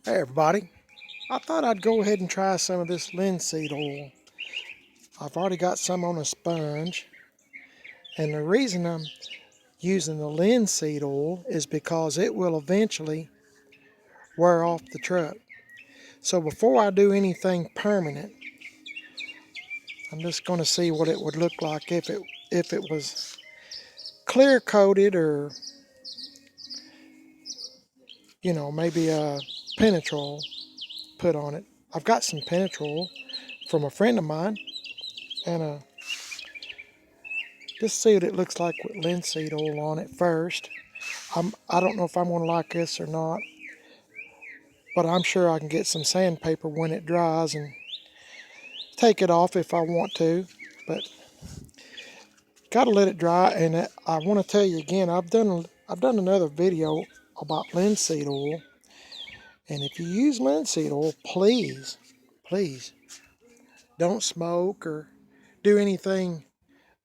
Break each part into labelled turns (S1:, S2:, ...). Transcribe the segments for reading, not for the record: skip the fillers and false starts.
S1: Hey everybody, I thought I'd go ahead and try some of this linseed oil. I've already got some on a sponge, and the reason I'm using the linseed oil is because it will eventually wear off the truck. So before I do anything permanent, I'm just going to see what it would look like if it was clear coated, or maybe a penetrol put on it. I've got some penetrol from a friend of mine, and just see what it looks like with linseed oil on it first. I don't know if I'm going to like this or not, but I'm sure I can get some sandpaper when it dries and take it off if I want to. But got to let it dry. And I want to tell you again, I've done another video about linseed oil, and if you use linseed oil, please don't smoke or do anything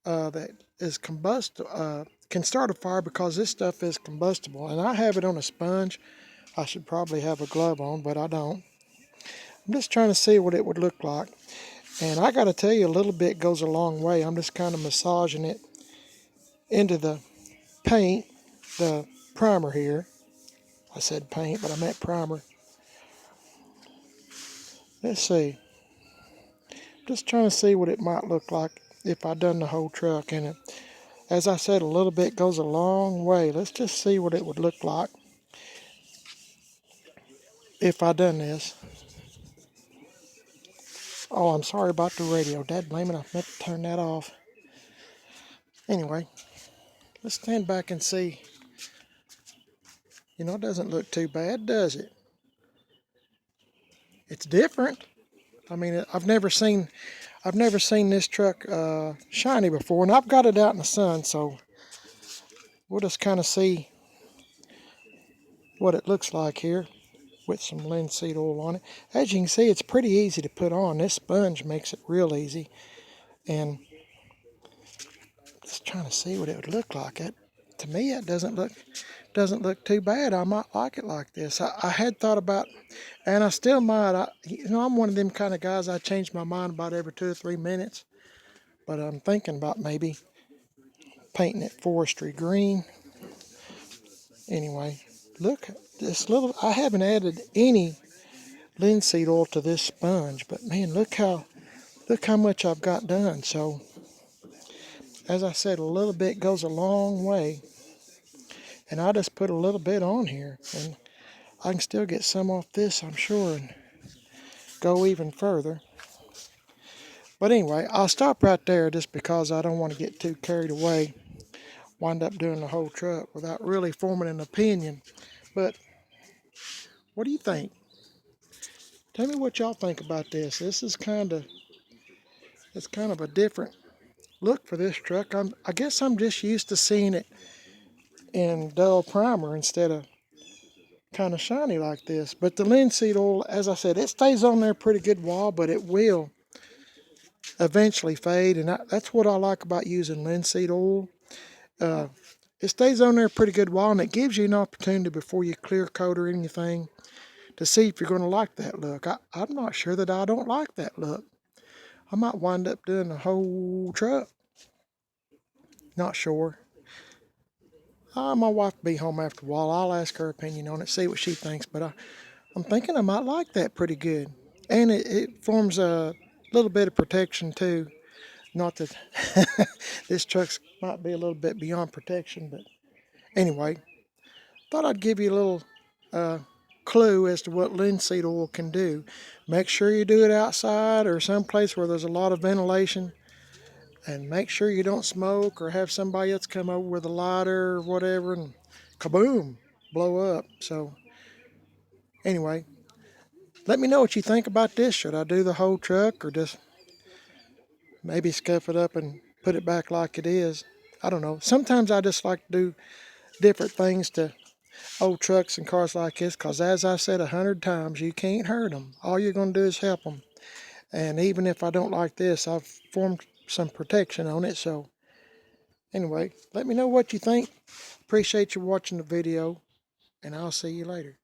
S1: that is can start a fire, because this stuff is combustible. And I have it on a sponge. I should probably have a glove on, but I don't. I'm just trying to see what it would look like. And I got to tell you, a little bit goes a long way. I'm just kind of massaging it into the paint, the primer here. I said paint, but I meant primer. Let's see. Just trying to see what it might look like if I done the whole truck in it. As I said, a little bit goes a long way. Let's just see what it would look like if I done this. Oh, I'm sorry about the radio. Dad blame it. I meant to turn that off. Anyway, let's stand back and see. It doesn't look too bad, does it? It's different. I mean, I've never seen this truck shiny before, and I've got it out in the sun, so we'll just kind of see what it looks like here with some linseed oil on it. As you can see, it's pretty easy to put on. This sponge makes it real easy, and just trying to see what it would look like. To me, it doesn't look too bad. I might like it like this. I had thought about, and I still might. I'm one of them kind of guys. I change my mind about every 2 or 3 minutes. But I'm thinking about maybe painting it forestry green. Anyway, look, this little. I haven't added any linseed oil to this sponge, but man, look how much I've got done. So, as I said, a little bit goes a long way, and I just put a little bit on here, and I can still get some off this, I'm sure, and go even further. But anyway, I'll stop right there just because I don't want to get too carried away, wind up doing the whole truck without really forming an opinion. But what do you think? Tell me what y'all think about this. It's kind of a different look for this truck. I guess I'm just used to seeing it in dull primer instead of kind of shiny like this. But the linseed oil, as I said, it stays on there a pretty good while, but it will eventually fade. And that's what I like about using linseed oil. Uh, it stays on there a pretty good while, and it gives you an opportunity before you clear coat or anything to see if you're going to like that look. I'm not sure that I don't like that look. I might wind up doing the whole truck. Not sure. My wife will be home after a while. I'll ask her opinion on it, see what she thinks. But I'm thinking I might like that pretty good. And it forms a little bit of protection too. Not that this truck might be a little bit beyond protection, but anyway, thought I'd give you a little clue as to what linseed oil can do. Make sure you do it outside or someplace where there's a lot of ventilation. And make sure you don't smoke or have somebody else come over with a lighter or whatever and kaboom, blow up. So anyway, let me know what you think about this. Should I do the whole truck or just maybe scuff it up and put it back like it is? I don't know. Sometimes I just like to do different things to old trucks and cars like this, because as I said 100 times, you can't hurt them. All you're going to do is help them. And even if I don't like this, I've formed some protection on it. So anyway, let me know what you think. Appreciate you watching the video, and I'll see you later.